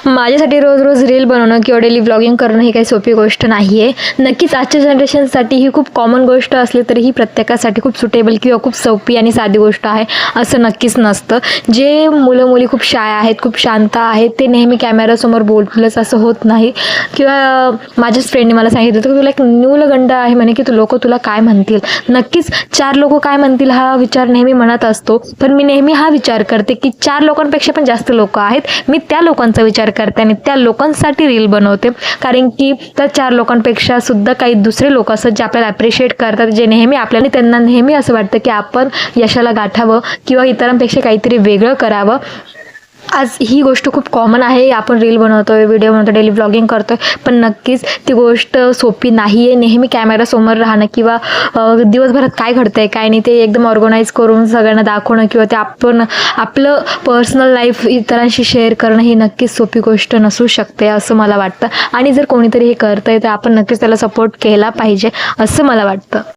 माझ्यासाठी रोज रोज रील बनवणं किंवा डेली व्लॉगिंग करणं ही काही सोपी गोष्ट नाही आहे. नक्कीच आजच्या जनरेशनसाठी ही खूप कॉमन गोष्ट असली तरी ही प्रत्येकासाठी खूप सुटेबल किंवा खूप सोपी आणि साधी गोष्ट आहे असं नक्कीच नसतं. जे मुलं मुली खूप शाय आहेत, खूप शांत आहेत, ते नेहमी कॅमेरासमोर बोलतीलच असं होत नाही. किंवा माझ्याच फ्रेंडने मला सांगितलं होतं की तुला एक न्यूनगंड आहे म्हणे, की लोक तुला काय म्हणतील. नक्कीच 4 लोक काय म्हणतील हा विचार नेहमी मनात असतो, पण मी नेहमी हा विचार करते की 4 लोकांपेक्षा पण जास्त लोक आहेत. मी त्या लोकांचा विचार करते आणि त्या लोकांसाठी रील बनवते, कारण की त्या 4 लोकांपेक्षा सुद्धा काही दुसरे लोक असतात जे आपल्याला ॲप्रिशिएट करतात, जे नेहमी आपल्याला त्यांना नेहमी असं वाटतं की आपण यशाला गाठावं किंवा इतरांपेक्षा काहीतरी वेगळं करावं. आज ही गोष्ट खूप कॉमन आहे. आपण रील बनवतोय, व्हिडिओ बनवतो, डेली व्लॉगिंग करतोय, पण नक्कीच ती गोष्ट सोपी नाही आहे. नेहमी कॅमेरासमोर राहणं किंवा दिवसभरात काय घडतंय काय नाही ते एकदम ऑर्गनाईज करून सगळ्यांना दाखवणं किंवा ते आपण आपलं पर्सनल लाईफ इतरांशी शेअर करणं ही नक्कीच सोपी गोष्ट नसू शकते असं मला वाटतं. आणि जर कोणीतरी हे करतंय तर आपण नक्कीच त्याला सपोर्ट केला पाहिजे असं मला वाटतं.